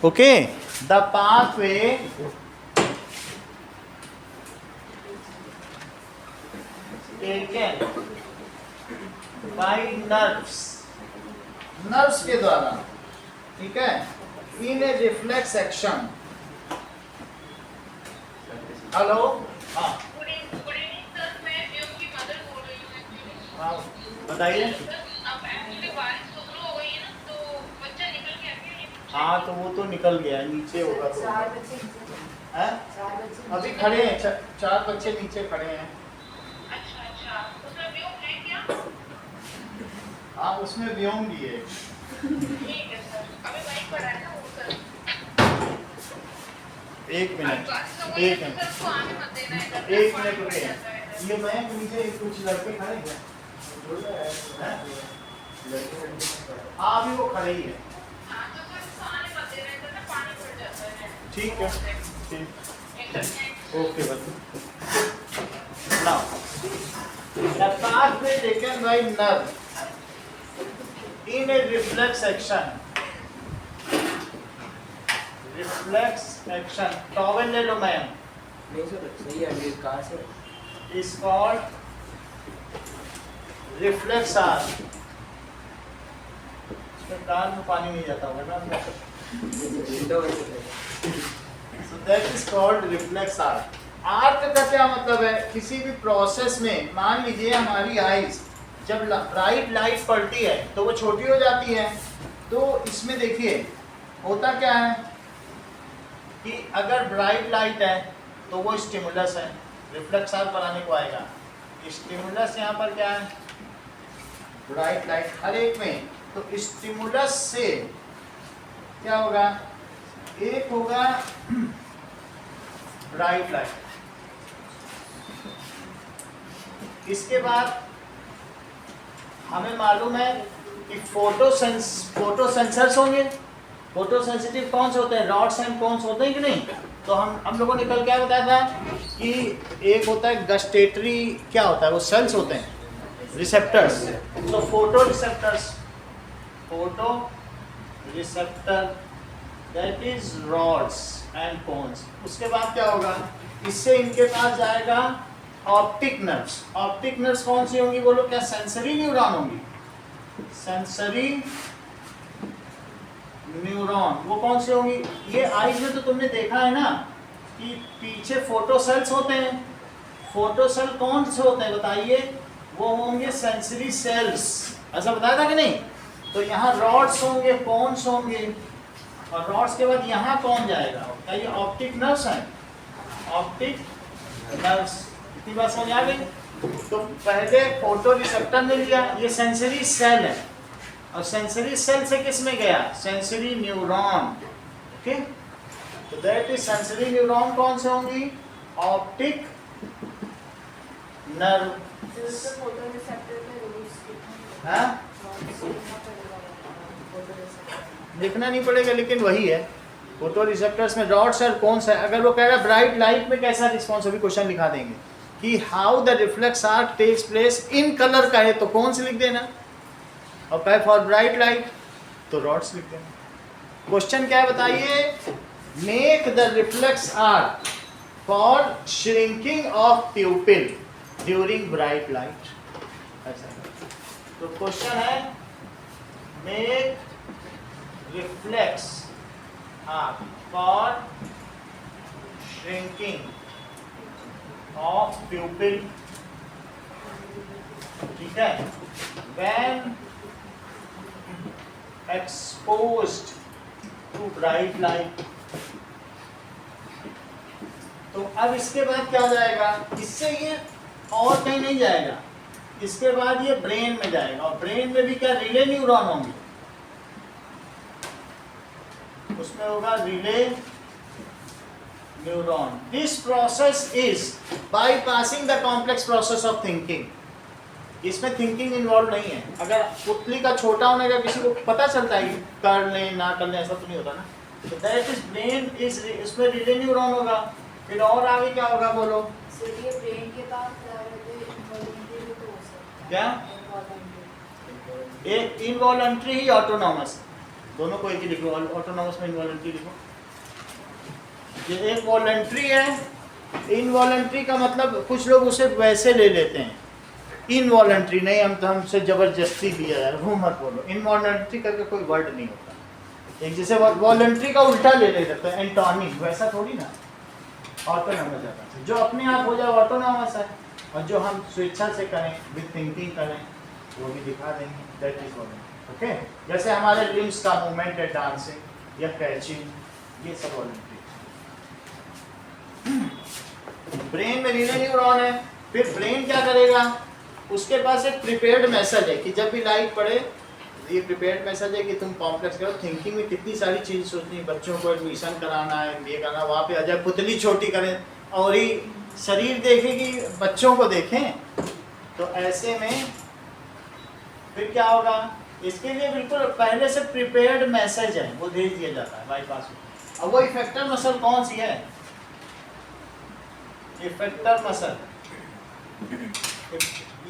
Okay, the pathway taken by nerves, nerves के द्वारा, ठीक है, इन ए रिफ्लेक्स एक्शन। हेलो, हाँ बताइए। हाँ तो वो तो निकल गया, नीचे होगा तो है? अभी खड़े हैं, चार बच्चे नीचे खड़े हैं। हाँ उसमें व्योम भी है। एक मिनट रुकिए, ये मैं नीचे कुछ लड़के खड़े हैं। हाँ अभी वो खड़े ही है। ठीक है, ठीक, ओके बस। Now the pathway taken by nerve in a reflex action, reflex action, towel ले लो मैम, नहीं सर सही है, ये कहाँ से is called reflex arc। इसमें कान में पानी नहीं जाता होगा ना, so that is called reflex arc। Arc का क्या मतलब है? किसी भी प्रोसेस में, मान लीजिए हमारी आईज जब ब्राइट लाइट पड़ती है तो वो छोटी हो जाती है, तो इसमें देखिए होता क्या है कि अगर ब्राइट लाइट है तो वो स्टिमुलस है, रिफ्लेक्स आर्क बनाने को आएगा। स्टिमुलस यहाँ पर क्या है? ब्राइट लाइट हर एक में, तो स्टिमुलस से क्या होगा? एक होगा ब्राइट लाइट, इसके बाद हमें मालूम है कि फोटो सेंसर्स होंगे। फोटो सेंसिटिव कौन से होते हैं? रॉड्स एंड कोन्स होते हैं कि नहीं? तो हम लोगों ने कल क्या बताया था कि एक होता है गस्टेटरी, क्या होता है वो? सेल्स होते हैं, रिसेप्टर्स। तो photo receptor that is rods and cones. उसके बाद क्या होगा? इससे इनके पास जाएगा ऑप्टिक नर्व्स। ऑप्टिक नर्व्स कौन सी होंगी बोलो? क्या सेंसरी न्यूरॉन होंगी? सेंसरी न्यूरॉन वो कौन सी होंगी? ये आईज में तो तुमने देखा है ना कि पीछे फोटो सेल्स होते हैं। फोटो सेल कौन से होते हैं बताइए? वो होंगे सेंसरी सेल्स। ऐसा बताया था कि नहीं? तो यहाँ रॉड्स होंगे, कोन्स होंगे, और रॉड्स के बाद यहाँ कौन जाएगा? क्या ये ऑप्टिक नर्व्स हैं? Optic nerves. इतनी बात समझ आ गई? तो पहले फोटो रिसेप्टर ने लिया, ये सेंसरी सेल है, और सेंसरी सेल से किस में गया? Sensory neuron. ओके, तो दैट इज सेंसरी न्यूरॉन कौन से होंगी? Optic nerve. लिखना नहीं पड़ेगा, लेकिन वही है। फोटो रिसेप्टर्स में रॉड्स और कोन्स है। अगर वो कह रहा है ब्राइट लाइट में कैसा रिस्पॉन्स, अभी क्वेश्चन लिखा देंगे कि how the reflex arc takes place in colour का है तो कौन से लिख देना, और कहे फॉर ब्राइट लाइट तो रॉड्स लिख देना। क्वेश्चन क्या है बताइए? Make the reflex arc for shrinking of pupil during bright light. ऐसा तो क्वेश्चन है, make reflex arc for shrinking of pupil, ठीक है, when exposed to bright light। तो अब इसके बाद क्या हो जाएगा? इससे ये और कहीं नहीं जाएगा, इसके बाद ये ब्रेन में जाएगा, और ब्रेन में भी क्या रिले न्यूरॉन होंगे, उसमें होगा relay neuron. This process is bypassing the complex process of thinking. इसमें थिंकिंग इन्वॉल्व नहीं है। अगर पुतली का छोटा होने का किसी को पता चलता है कि कर ले ना कर ले, ऐसा तो नहीं होता ना। तो दैट इज ब्रेन इज, इसमें रिले न्यूरॉन होगा। फिर और आगे क्या होगा बोलो? ब्रेन के पास क्या? एक इनवॉलंटरी ही ऑटोनॉमस, दोनों को एक ही लिखो, ऑटोनॉमस में इनवॉलंटरी लिखो। ये एक वॉलंटरी है, इनवॉलंटरी का मतलब कुछ लोग उसे वैसे ले लेते हैं, इनवॉलंटरी नहीं, हम तो हमसे जबरदस्ती लिया यार, वो मत बोलो। इनवॉलंटरी करके कोई वर्ड नहीं होता, एक जैसे वॉलंटरी का उल्टा ले लेते हैं एंटोनिम, वैसा थोड़ी ना। ऑटोनॉमस है जो अपने आप हो जाए ऑटोनॉमस है, और जो हम स्वेच्छा से करें विद थिंकिंग करें वो भी दिखा देंगे, दैट इज वॉलंटरी। ओके, जैसे हमारे लिम्स का मूवमेंट है, डांसिंग या कैचिंग, ये सब वॉलंटरी। ब्रेन में रीनल न्यूरॉन है, फिर ब्रेन क्या करेगा, उसके पास एक प्रिपेयर्ड मैसेज है कि जब भी लाइट पड़े, ये प्रिपेयर्ड मैसेज है कि तुम कॉम्प्लेक्स करो। थिंकिंग में कितनी सारी चीज़ सोचनी है, बच्चों को एडमिशन कराना है, ये करना, वहाँ पे अजय पुतली छोटी करें और ही शरीर देखेगी, बच्चों को देखें, तो ऐसे में फिर क्या होगा, इसके लिए बिल्कुल पहले से प्रिपेयर्ड मैसेज है, वो भेज दिया जाता है बाईपास में। अब वो इफेक्टर मसल कौन सी है, इफेक्टर मसल,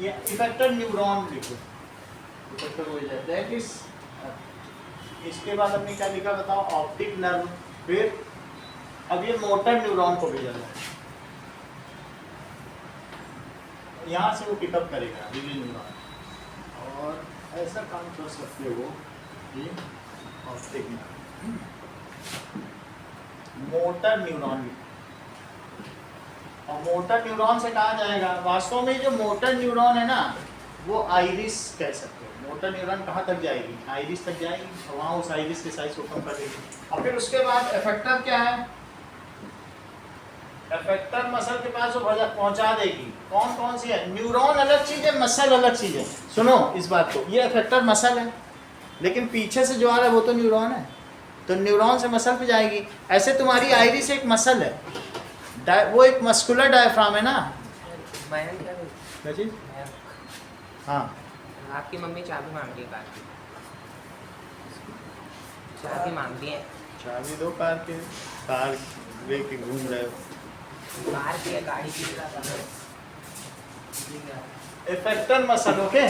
ये इफेक्टर न्यूरॉन लिखो, इफेक्टर हो जाए, दैट इज। इसके बाद हमने क्या लिखा बताओ, ऑप्टिक नर्व। फिर अब ये मोटर न्यूरॉन को भेजा जाए, यहाँ से वो पिकअप करेगा रीनल न्यूरॉन, और ऐसा काम कर सकते हो ये ऑप्टिक नर्व, मोटर न्यूरॉन। और मोटर न्यूरॉन से कहा जाएगा, वास्तव में जो मोटर न्यूरॉन है ना, वो आइरिस कह सकते हो। मोटर न्यूरॉन कहाँ तक जाएगी, आइरिस तक जाएगी, और वहाँ उस आइरिस के साइज को कम कर देगी। और फिर उसके बाद इफेक्टर क्या है, इफेक्टर मसल के पास वो पहुँचा देगी। कौन कौन सी है, न्यूरॉन अलग चीज़ है, मसल अलग चीज़ है। सुनो इस बात को, ये इफेक्टर मसल है, लेकिन पीछे से जो आ रहा है वो तो न्यूरॉन है, तो न्यूरॉन से मसल पे जाएगी। ऐसे तुम्हारी आइरिस एक मसल है, वो एक मस्कुलर डायफ्राम है ना। क्या चीज, हाँ, आपकी मम्मी चाबी मांग रही है कार की, चाबी मांग रही है। चाबी दो कार के, कार लेके घूम रहे हो, कार की है, गाड़ी की। Effector muscle, okay,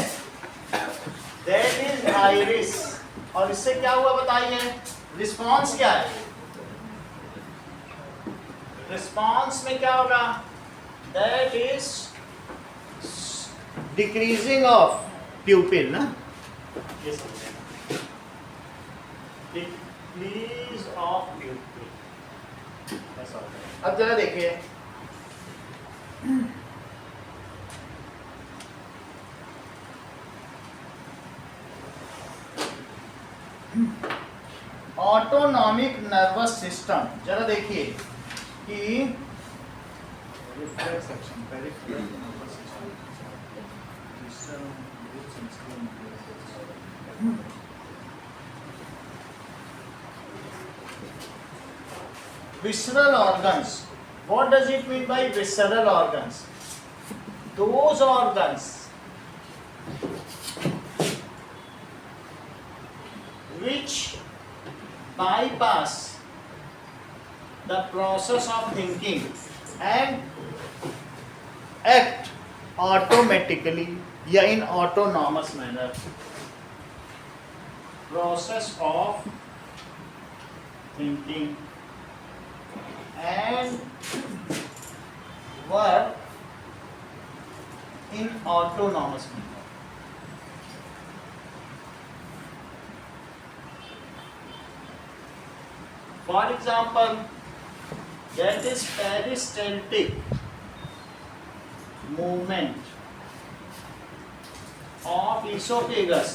that is iris. और इससे क्या हुआ बताइए, रिस्पॉन्स क्या है, रिस्पॉन्स में क्या होगा, दैट इज डिक्रीजिंग ऑफ प्यूपिल ना, ये समझेगा, डिक्रीज ऑफ प्यूपिल, ऐसा होता है। अब जरा देखिए, ऑटोनॉमिक नर्वस सिस्टम, जरा देखिए कि visceral organs, what does it mean by visceral organs? Those organs which bypass the process of thinking and act automatically या in autonomous manner, process of thinking and work in autonomous manner. For example, that is peristaltic movement of esophagus,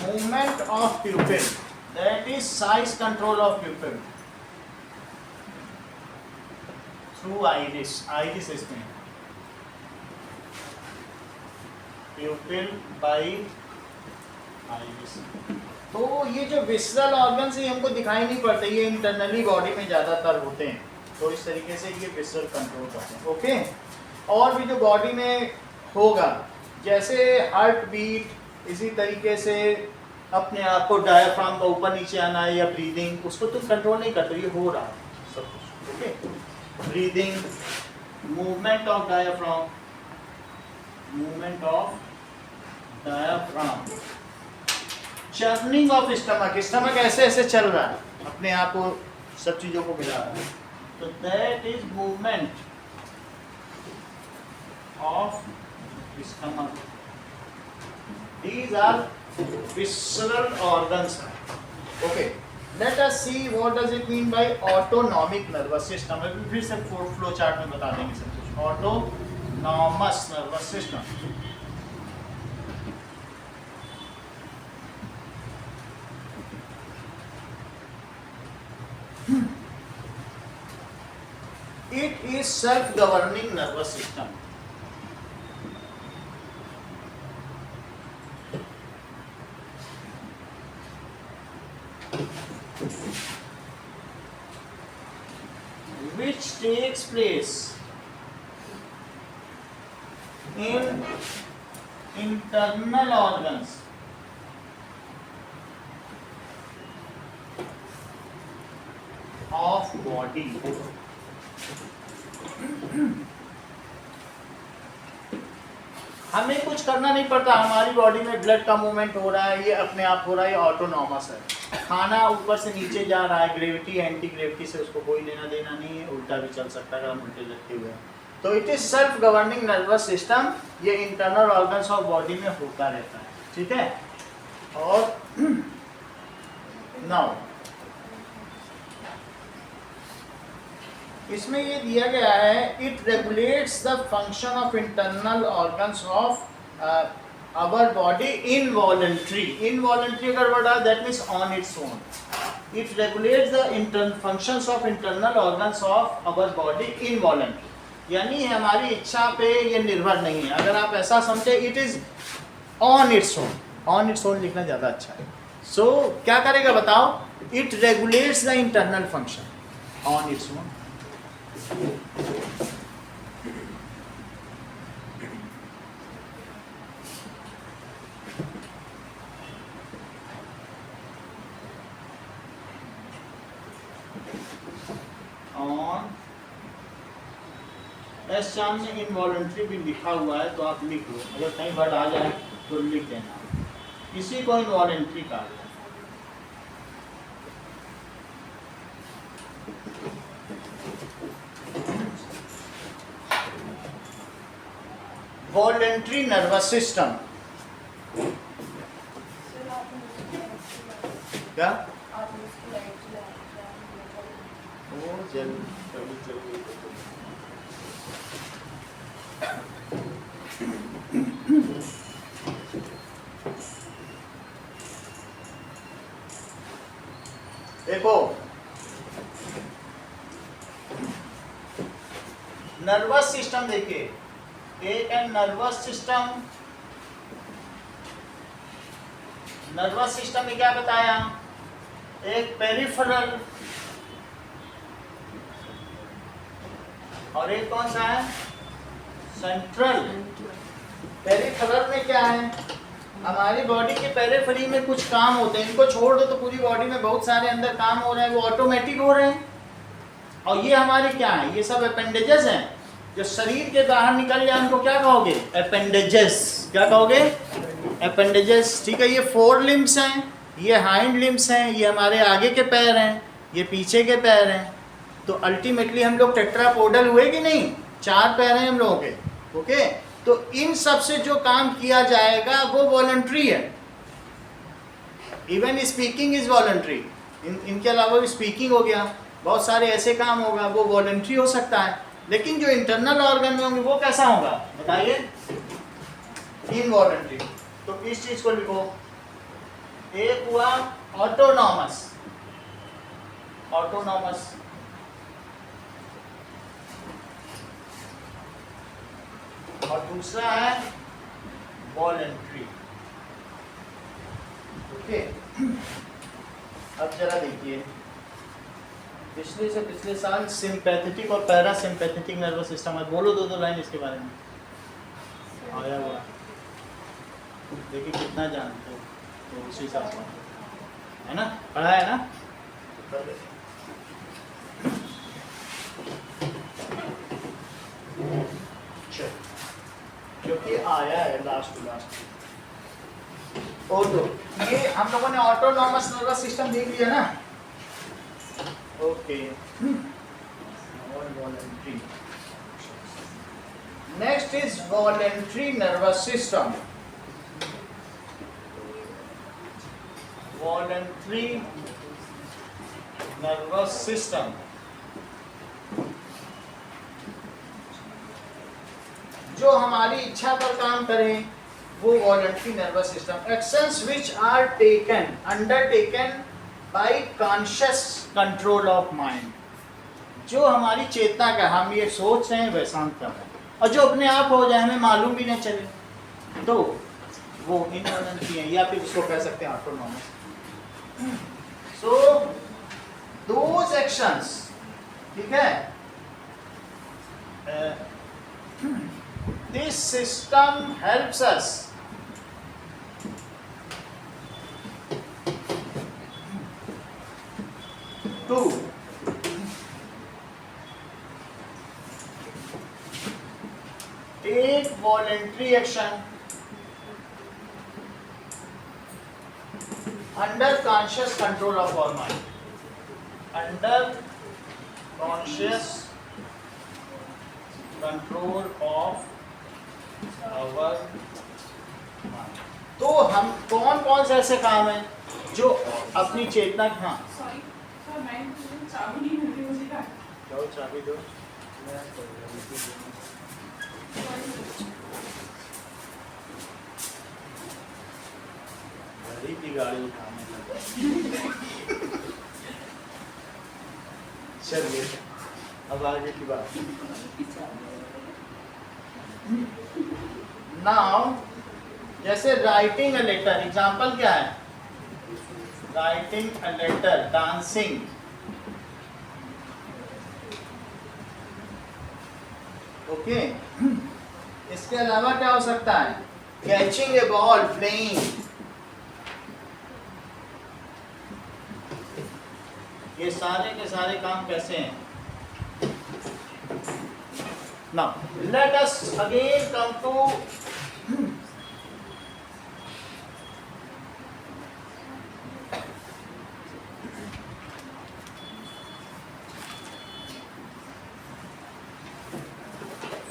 movement of pupil, that is size control of pupil through iris, iris इसमें pupil by iris। तो ये जो visceral organs है हमको दिखाई नहीं पड़ते, ये इंटरनली बॉडी में ज़्यादातर होते हैं, तो इस तरीके से ये विसरल कंट्रोल करते हैं। ओके, और भी जो बॉडी में होगा, जैसे हार्ट बीट, इसी तरीके से अपने आप को डायफ्राम का ऊपर नीचे आना है या ब्रीदिंग, उसको तुम कंट्रोल नहीं करते, ये हो रहा है सब कुछ। Okay, breathing, movement of diaphragm, movement of diaphragm, churning of stomach, stomach ऐसे ऐसे चल रहा है, अपने आप को सब चीजों को मिला रहा है, तो that is movement of stomach. These are visceral organs. Okay, let us see what does it mean by autonomic nervous system. अभी फिर से फ्लो चार्ट में बता देंगे सब कुछ. Autonomous nervous system. It is self-governing nervous system. Which takes place in internal organs of body. हमें कुछ करना नहीं पड़ता, हमारी बॉडी में ब्लड का मूवमेंट हो रहा है, ये अपने आप हो रहा है, ये ऑटोनॉमस है. खाना ऊपर से नीचे जा रहा है, ग्रेविटी एंटी ग्रेविटी से उसको कोई लेना देना नहीं है, उल्टा भी चल सकता है अगर हम उल्टे रखे हुए हैं. तो it is self governing nervous system, ये इंटरनल ऑर्गन्स ऑफ बॉडी में होता रहता है. ठीक है. और नाउ इसमें ये दिया गया है, it regulates the function of internal organs of our body involuntary. Involuntary अगर वर्ड है that means on its own. It regulates the functions of internal organs of our body involuntary, यानी हमारी इच्छा पे ये निर्भर नहीं है. अगर आप ऐसा समझे, it is on its own. On its own लिखना ज़्यादा अच्छा है. सो क्या करेगा बताओ? It regulates the internal function on its own. On S सामने इनवॉलंटरी भी लिखा हुआ है तो आप लिख लो, अगर कहीं वर्ड आ जाए तो लिख देना. इसी को इनवॉलंटरी कहा है. Voluntary nervous system. क्या वो जल्दी देखो, नर्वस सिस्टम देखिए, एक है नर्वस सिस्टम. नर्वस सिस्टम में क्या बताया? एक पेरिफेरल और एक कौन सा है? सेंट्रल. पेरिफेरल में क्या है? हमारी बॉडी के पेरिफेरी में कुछ काम होते हैं, इनको छोड़ दो तो पूरी बॉडी में बहुत सारे अंदर काम हो रहे हैं, वो ऑटोमेटिक हो रहे हैं. और ये हमारे क्या है? ये सब अपेंडेजेस हैं जो शरीर के बाहर निकल जाए, उनको क्या कहोगे? अपेंडेजेस. क्या कहोगे? अपेंडेजेस. ठीक है. ये फोर लिम्स हैं, ये हाइंड लिम्स हैं, ये हमारे आगे के पैर हैं, ये पीछे के पैर हैं. तो अल्टीमेटली हम लोग टेट्रापोडल हुए कि नहीं? 4 पैर हैं हम लोगों के. ओके. तो इन सब से जो काम किया जाएगा वो वॉलंटरी है. Even speaking is voluntary. इनके अलावा भी स्पीकिंग हो गया, बहुत सारे ऐसे काम होगा वो वॉलंटरी हो सकता है. लेकिन जो इंटरनल ऑर्गन में होंगे वो कैसा होगा बताइए? इनवॉलंटरी. तो इस चीज को लिखो. एक हुआ ऑटोनॉमस. ऑटोनॉमस और दूसरा है वॉलंटरी. ओके. अब जरा देखिए, पिछले साल सिंपैथेटिक और पैरासिम्पैथेटिक नर्वस सिस्टम है. बोलो 2 लाइन इसके बारे में. आया हुआ देखिए कितना जानते हो, तो उसी हिसाब से है ना, पढ़ा है ना. जो बल्कि आया है लास्ट ऑटो। ये हम लोगों ने ऑटोनॉमस नर्वस सिस्टम देख लिया ना। ओके, और voluntary. Next is voluntary nervous system. Voluntary nervous system जो हमारी इच्छा पर काम करें वो voluntary nervous system. Actions which are taken undertaken by conscious control of mind. जो हमारी चेतना का हम ये सोच रहे हैं वैसा हम कर रहे हैं, और जो अपने आप हो जाए हमें मालूम भी नहीं चले, तो वो इनवॉलंटरी है, या फिर उसको कह सकते हैं ऑटोनॉमस। सो दोज एक्शंस, ठीक है, this system helps us to take voluntary action under conscious control of our mind. Under conscious control of our mind. तो हम कौन कौन से ऐसे काम हैं जो अपनी चेतना, हाँ सॉरी सर, मैं चाबी नहीं मिल रही मुझे। क्या जाओ चाबी दो। घड़ी की गाड़ी उठाने लगा। चलिए अब आगे की बात। नाउ जैसे राइटिंग अ लेटर, एग्जाम्पल क्या है? Writing a letter, dancing, okay. इसके अलावा क्या हो सकता है? Catching a ball, playing. ये सारे के सारे काम कैसे हैं? Now, let us again come to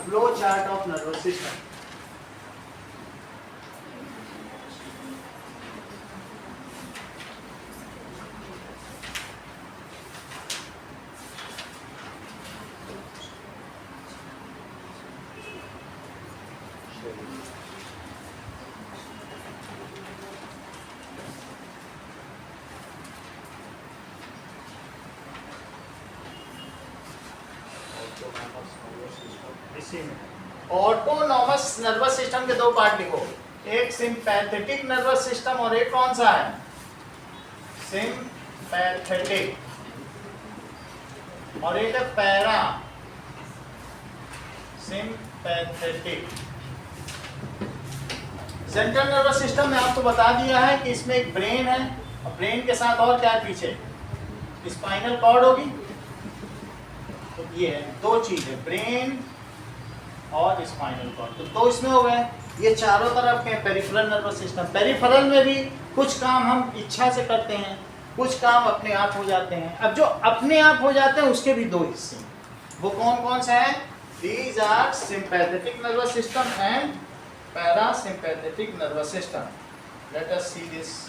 flow chart of nervous system. Autonomous nervous system के दो पार्ट लिखो, एक सिंपैथेटिक नर्वस सिस्टम और एक कौन सा है? सिंपैथेटिक, और एक है para sympathetic. Central nervous system में आपको बता दिया है कि इसमें एक ब्रेन है, और ब्रेन के साथ और क्या है पीछे? स्पाइनल कॉर्ड होगी। तो ये है दो चीजें, ब्रेन और स्पाइनल कॉर्ड, तो दो इसमें हो गए। ये चारों तरफ के पेरिफेरल नर्वस सिस्टम। पेरिफेरल में भी कुछ काम हम इच्छा से करते हैं, कुछ काम अपने आप हो जाते हैं। अब जो अपने आप हो जाते हैं उसके भी दो हिस्से, वो कौन कौन से हैं? These are sympathetic nervous system and parasympathetic nervous system. Let us see this.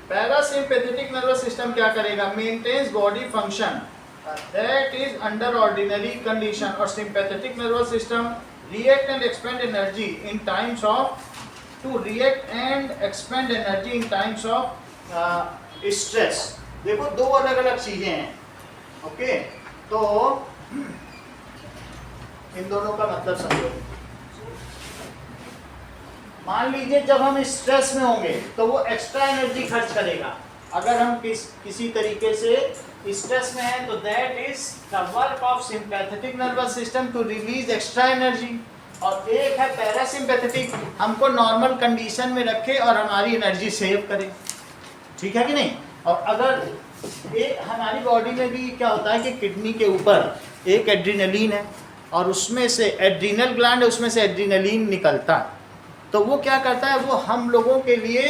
Parasympathetic nervous system क्या करेगा? Maintains body function that is under ordinary condition, और sympathetic nervous system react and expend energy in times of stress. देखो दो अलग अलग चीजें हैं, okay. तो इन दोनों का मतलब समझो। मान लीजिए जब हम स्ट्रेस में होंगे तो वो एक्स्ट्रा एनर्जी खर्च करेगा। अगर हम किसी तरीके से स्ट्रेस में हैं तो that is the work of sympathetic nervous system to release extra energy. और एक है पैरासिम्पैथेटिक, हमको नॉर्मल कंडीशन में रखे और हमारी एनर्जी सेव करे, ठीक है कि नहीं। और अगर एक हमारी बॉडी में भी क्या होता है कि किडनी के ऊपर एक एड्रीनलिन है और उसमें से एड्रीनल ग्लैंड है, उसमें से एड्रीनलिन निकलता है, तो वो क्या करता है, वो हम लोगों के लिए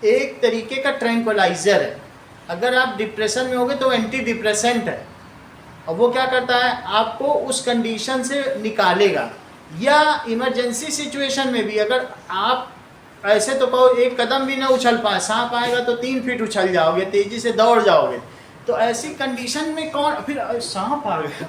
एक तरीके का ट्रैंक्विलाइजर है। अगर आप डिप्रेशन में होगे तो एंटी डिप्रेसेंट है, और वो क्या करता है, आपको उस कंडीशन से निकालेगा। या इमरजेंसी सिचुएशन में भी अगर आप ऐसे तो कहो एक कदम भी ना उछल पाए, सांप आएगा तो 3 फीट उछल जाओगे, तेजी से दौड़ जाओगे, तो ऐसी कंडीशन में कौन फिर सांप आ गया,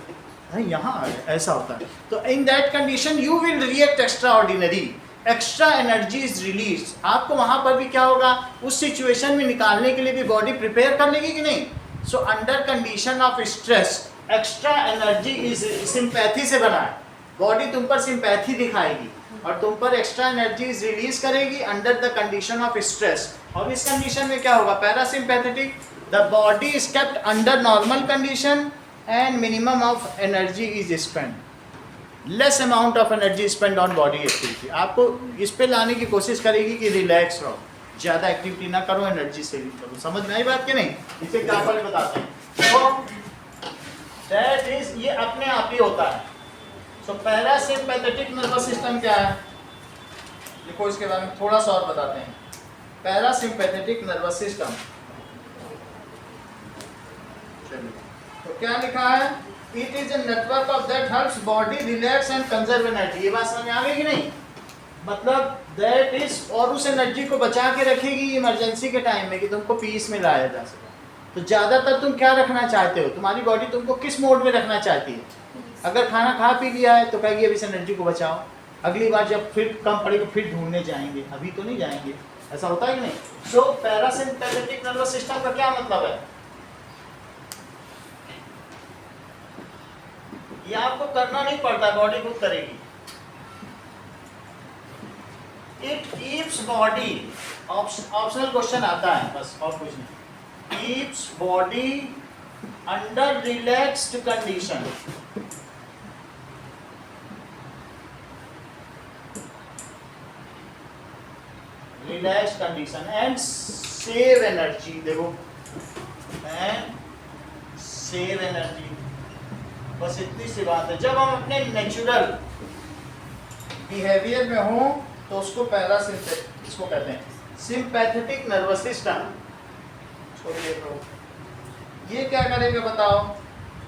यहाँ आ गया, ऐसा होता है। तो in that condition you will react extra ordinary, extra energy is release. आपको वहाँ पर भी क्या होगा, उस सिचुएशन में निकालने के लिए भी बॉडी प्रिपेयर कर लेगी कि नहीं। So under condition of stress extra energy is, sympathy से बना है, बॉडी तुम पर सिंपैथी दिखाएगी और तुम पर एक्स्ट्रा एनर्जी रिलीज करेगी under the condition of stress. और इस कंडीशन में क्या होगा, parasympathetic, the body is kept under normal condition and minimum of energy is spend, less amount of energy spend on body activity. आपको इस पे लाने की कोशिश करेगी कि रिलैक्स रहो, ज़्यादा एक्टिविटी ना करो, एनर्जी सेविंग करो। समझ में आई बात कि नहीं, इसे क्या पहले बताते हैं। तो दैट इज, ये अपने आप ही होता है। सो पैरासिम्पैथेटिक नर्वस सिस्टम क्या है, देखो इसके बारे में थोड़ा सा और बताते हैं। पैरासिम्पैथेटिक नर्वस सिस्टम, तो क्या लिखा है, it is a network of that helps body relax and conserve energy. ये बात समझ में आ गई कि नहीं, मतलब दैट इज, और उस एनर्जी को बचा के रखेगी इमरजेंसी के टाइम में कि तुमको पीस में लाया जा सके। तो ज़्यादातर तुम क्या रखना चाहते हो, तुम्हारी बॉडी तुमको किस मोड में रखना चाहती है। अगर खाना खा पी लिया है तो कहेगी अब इस एनर्जी को बचाओ, अगली बार जब फिर कम पड़ेगा फिर ढूंढने जाएंगे, अभी तो नहीं जाएंगे, ऐसा होता है कि नहीं। सो पैरासिम्पैथेटिक नर्वस सिस्टम का क्या मतलब है, ये आपको करना नहीं पड़ता, बॉडी खुद करेगी। It keeps body, optional question आता है बस और कुछ नहीं, keeps body under relaxed condition, relax condition and save energy. देखो, एंड सेव एनर्जी, बस इतनी सी बात है। जब हम अपने नेचुरल बिहेवियर में हों तो उसको पैरासिम्पैथेटिक, इसको कहते हैं सिंपैथेटिक नर्वस सिस्टम। ये क्या करेगा बताओ,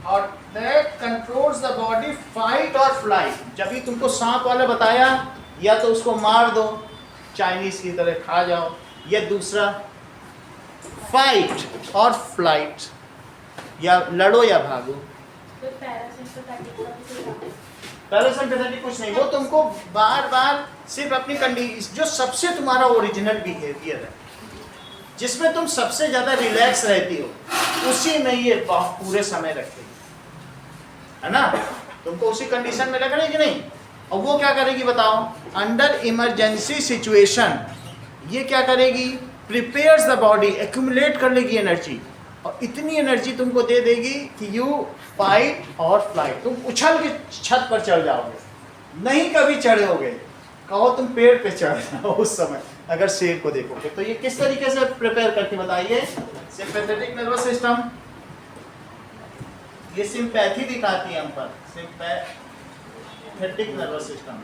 और that controls the body fight और फ्लाइट। जब भी तुमको सांप वाला बताया, या तो उसको मार दो चाइनीज की तरह खा जाओ, या दूसरा फाइट और फ्लाइट, या लड़ो या भागो। पैरासिम्पैथेटिक कुछ नहीं, वो तुमको बार बार सिर्फ अपनी कंडीशन, जो सबसे तुम्हारा ओरिजिनल बिहेवियर है, जिसमें तुम सबसे ज़्यादा रिलैक्स रहती हो, उसी में ये पूरे समय रखेगी, है ना। तुमको उसी कंडीशन में रख रही कि नहीं। और वो क्या करेगी बताओ, अंडर इमरजेंसी सिचुएशन ये क्या करेगी, प्रिपेयर्स द बॉडी, एक्यूमुलेट कर लेगी एनर्जी, और इतनी एनर्जी तुमको दे देगी कि यू फाइट और फ्लाइट, तुम उछल के छत पर चढ़ जाओगे, नहीं कभी चढ़ोगे, कहो तुम पेड़ पे चढ़ जाओ उस समय अगर शेर को देखोगे। तो ये किस तरीके से प्रिपेयर करके बताइए, सिंपैथेटिक नर्वस सिस्टम, ये सिंपैथी दिखाती है हम पर, sympathetic nervous system.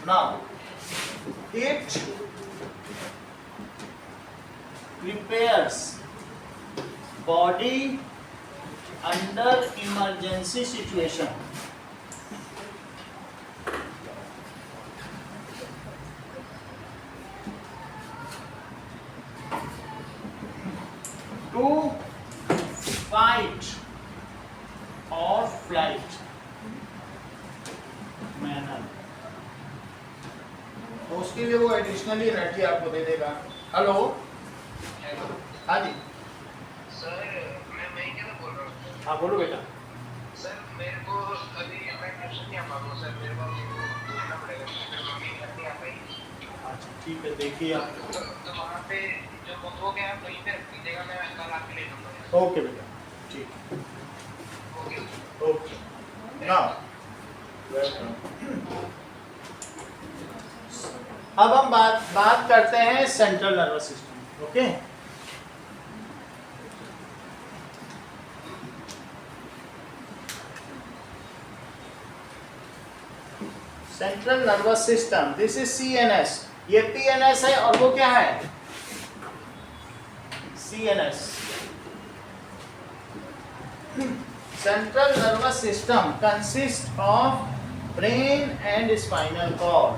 Now, it prepares body under emergency situation. To fight or flight manner. तो उसके लिए वो एडिशनली एनर्जी आपको दे देगा। हेलो, हाँ जी सर, मैं क्या बोल रहा हूँ। हाँ बोलो बेटा। सर मेरे को अभी मैं ट्यूशन नहीं आ पाऊंगा सर, मेरे को ढूंढना पड़ेगा, मेरी मम्मी घर नहीं आ पाई। अच्छा ठीक है, देखिए आप। तो वहाँ पे जो वो क्या आप वहीं पे रख दीजिएगा, मैं कल आके ले लूँगा। ओके बेटा, ठीक है, ओके। ओके। Now welcome. अब हम बात करते हैं central nervous system. Okay, central nervous system, this is CNS, ये PNS है और वो क्या है CNS। Central nervous system consists of brain and spinal cord.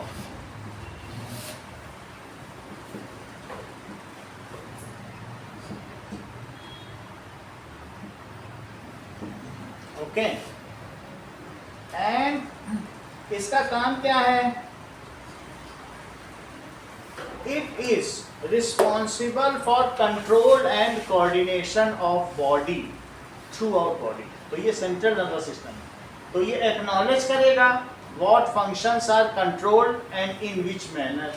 Okay, and इसका काम क्या है? It is responsible for control and coordination of body throughout body. तो ये सेंट्रल नर्वस सिस्टम है, तो ये एक्नॉलेज करेगा what functions are controlled and in which manner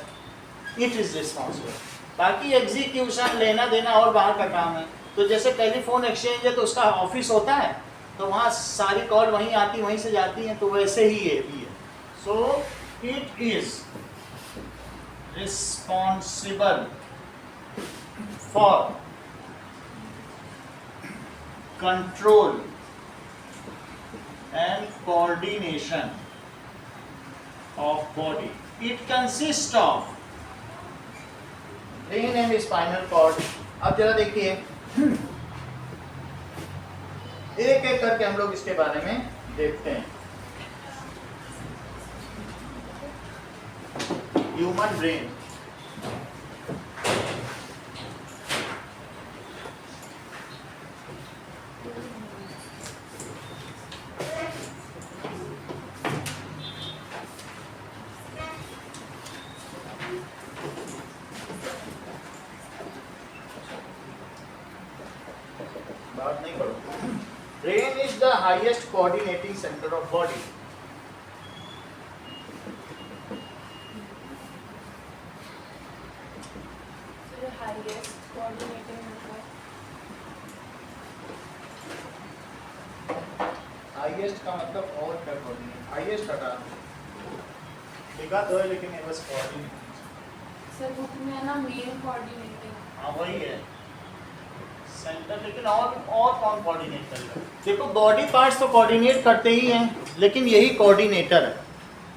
it is responsible. बाकी एग्जीक्यूशन, लेना देना और बाहर का काम है। तो जैसे टेलीफोन एक्सचेंज है तो उसका ऑफिस होता है, तो वहाँ सारी कॉल वहीं आती वहीं से जाती हैं, तो वैसे ही ये भी है। So it is responsible for control and coordination of body. It consists of brain and spinal cord. अब जरा देखिए, एक एक करके हम लोग इसके बारे में देखते हैं। ह्यूमन ब्रेन, बात नहीं करो। Brain is the highest coordinating centre of body. Highest coordinating मतलब हाईएस्ट का मतलब और क्या कोऑर्डिनेट? हाईएस्ट हटा लिखा तो है, लेकिन ये बस कोऑर्डिनेट। सर बुक में है ना मेन कोऑर्डिनेटिंग। हाँ वही है सेंटर, लेकिन और कौन कोऑर्डिनेट करेगा? देखो बॉडी पार्ट्स तो कोऑर्डिनेट करते ही हैं, लेकिन यही कोऑर्डिनेटर है,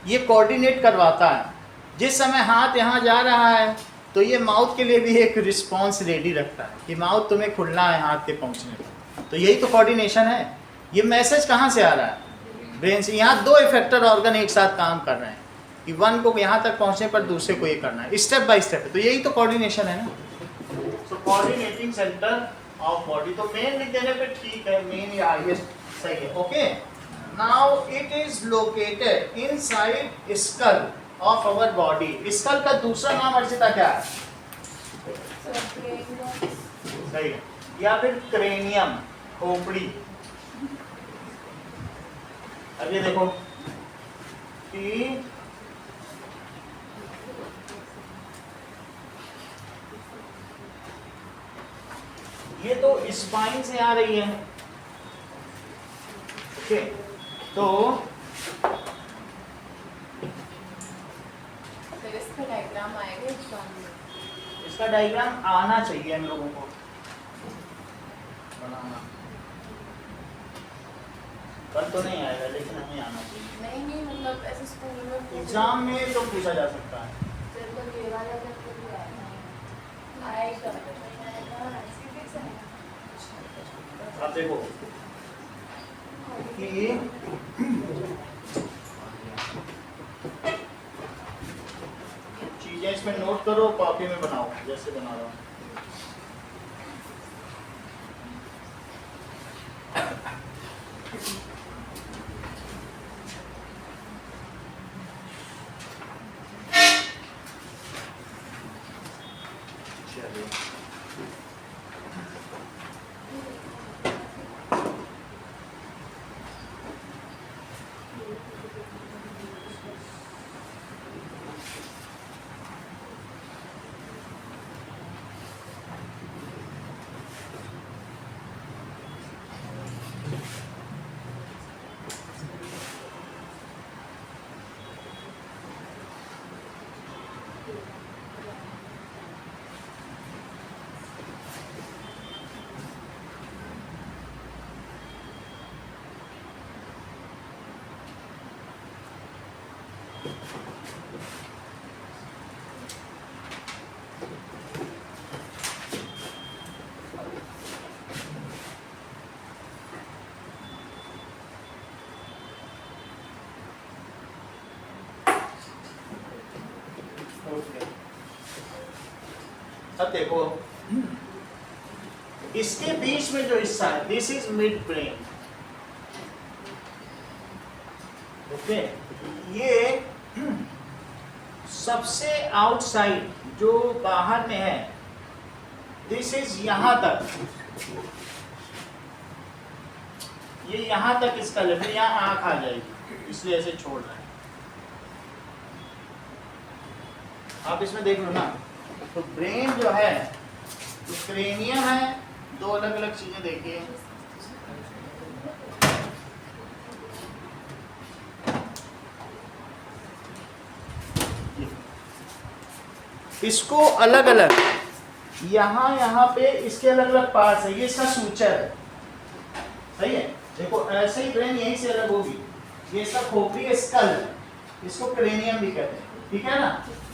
ये कोऑर्डिनेट करवाता है। जिस समय हाथ यहाँ जा रहा है तो ये माउथ के लिए भी एक रिस्पॉन्स रेडी रखता है कि माउथ तुम्हें खुलना है हाथ के पहुँचने पर, तो यही तो कोऑर्डिनेशन है। ये मैसेज कहाँ से आ रहा है? ब्रेन से। यहाँ दो इफेक्टर ऑर्गन एक साथ काम कर रहे हैं कि वन को यहाँ तक पहुँचने पर दूसरे को ये करना है, स्टेप बाय स्टेप। तो यही तो कोऑर्डिनेशन है ना। सो कोऑर्डिनेटिंग सेंटर ऑफ बॉडी, तो मेन लिख देने पे ठीक है, मेन या हाईएस्ट सही है। Okay, now it is located inside skull of our body. Skull का दूसरा नाम अर्चिता क्या है? सर ब्रेन सही है, या फिर क्रेनियम, खोपड़ी। अब ये देखो कि ये तो स्पाइन से आ रही है। ओके, तो फिर इसका डायग्राम आएगा एग्जाम में। इसका डायग्राम आना चाहिए हम लोगों को बनाना। कल तो नहीं आएगा, लेकिन हमें आना चाहिए। नहीं मतलब ऐसे स्कूल में एग्जाम में तो पूछा जा सकता है। सर को ये वाला जब भी आएगा अब देखो कि चीजें इसमें नोट करो, कॉपी में बनाओ जैसे बना रहा हूँ। अब देखो इसके बीच में जो हिस्सा है, this is mid brain. Okay, ये सबसे आउटसाइड जो बाहर में है, दिस इज यहां तक, ये यहां तक इसका लेवल, यहां आंख आ जाएगी, इसलिए ऐसे छोड़ रहे हैं। आप इसमें देख लो ना, तो ब्रेन जो है, तो क्रेनियम है, दो अलग अलग चीजें देखिए। इसको अलग अलग, यहाँ पे इसके अलग अलग पार्ट्स है, ये इसका सूचर है, सही है। देखो ऐसे ही ब्रेन यहीं से अलग होगी, ये इसका खोपड़ी है, स्कल, इसको क्रेनियम भी कहते हैं, ठीक है ना।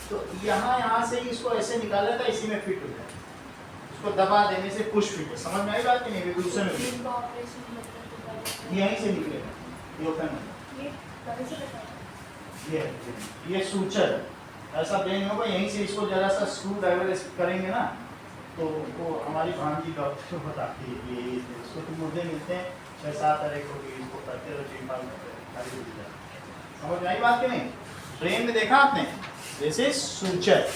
तो यहाँ से ही इसको ऐसे निकाला था, इसी में फिट हो जाए, इसको दबा देने से पुश फिट है। समझ में आई बात कि नहीं? दूसरे में यहीं से निकलेगा, ये सूचर ऐसा ब्रेन होगा, यहीं से इसको जरा सा स्क्रू ड्राइवर करेंगे ना, तो वो हमारी भांजी डॉक्टर बताती है कि इसको तो मुर्दे मिलते हैं 6-7 तरह को, इसको करते रहो, समझ में आई बात कि नहीं? ब्रेन में देखा आपने, दिस इज सूचर,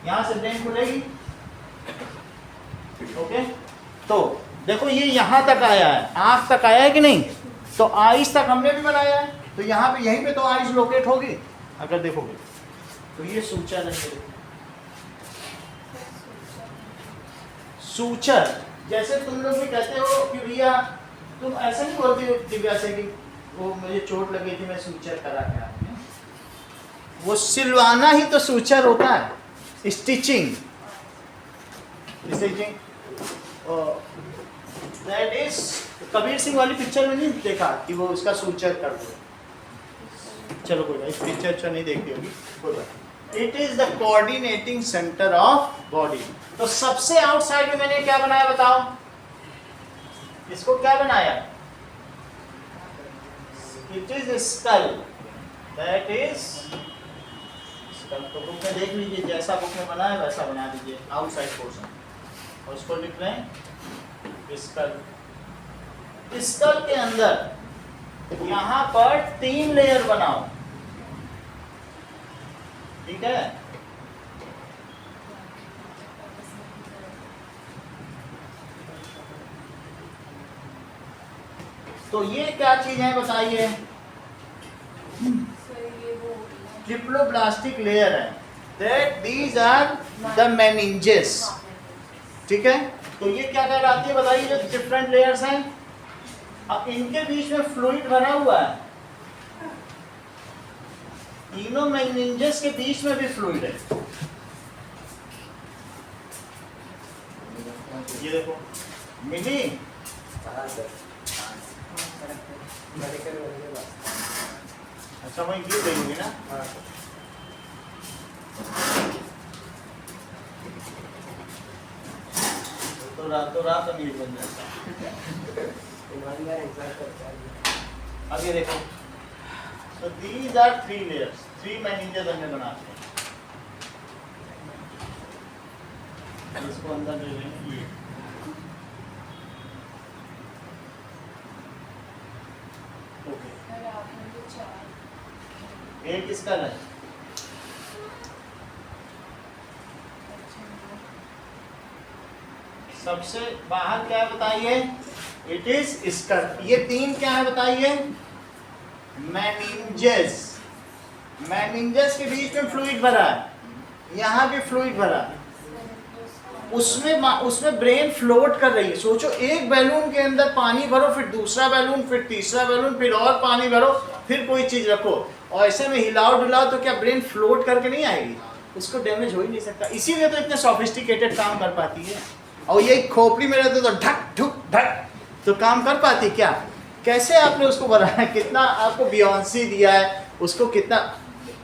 यहाँ से ब्रेन खुलेगी। ओके, तो देखो ये यहाँ तक आया है, आँख तक आया है कि नहीं? तो आइज तक हमने भी बनाया है, तो यहाँ पे यहीं पे तो आइज लोकेट होगी अगर देखोगे, तो ये सूचर है। सूचर, जैसे तुम लोग भी कहते हो कि भैया तुम ऐसे नहीं बोलते हो दिव्या से कि वो मुझे चोट लगी थी, मैं सूचर करा के आती हूँ। वो सिलवाना ही तो सूचर होता है, stitching, that is, Kabir Singh वाली पिक्चर में नहीं देखा कि वो उसका सूचर कर दो। चलो कोई बात, पिक्चर नहीं देखी होगी, कोई बात। It is the coordinating centre of body. तो सबसे आउटसाइड में मैंने क्या बनाया बताओ, इसको क्या बनाया? It is skull, that is skull. तो बुक में देख लीजिए, जैसा बुक में बना है वैसा बना दीजिए आउटसाइड पोर्शन, और उसको लिख रहे हैं स्कल। स्कल के अंदर यहां पर 3 लेयर बनाओ, ठीक है। तो ये क्या चीज है बताइए? ट्रिप्लोब्लास्टिक लेयर है, that these are the meninges, ठीक है। तो ये क्या कहलाती है बताइए, जो डिफरेंट लेयर्स हैं। अब इनके बीच में फ्लूइड भरा हुआ है, तीनों मेनिंजेस के बीच में भी फ्लूइड है। ये देखो मिली, अच्छा वही गिर गई होगी ना। तो रातों रात अमीर बन जाता। अब ये देखो, so these are 3 layers, 3 meninges हमने बनाते हैं। इसको अंदर ले लेंगे, ये ओके। ये किसका है? सबसे बाहर क्या है बताइए? It is skull. ये 3 क्या है बताइए? मेनिंजेस। मेनिंजेस के बीच में फ्लूइड भरा है, यहाँ भी फ्लूइड भरा है, उसमें ब्रेन फ्लोट कर रही है। सोचो, एक बैलून के अंदर पानी भरो, फिर दूसरा बैलून, फिर तीसरा बैलून, फिर और पानी भरो, फिर कोई चीज रखो, और ऐसे में हिलाओ डुलाओ, तो क्या ब्रेन फ्लोट करके नहीं आएगी? उसको डैमेज हो ही नहीं सकता। इसीलिए तो इतने सोफिस्टिकेटेड काम कर पाती है। और ये खोपड़ी में रहते तो ढक ढुक ढक तो काम कर पाती क्या? कैसे आपने उसको बनाया, कितना आपको बियॉन्सी दिया है, उसको कितना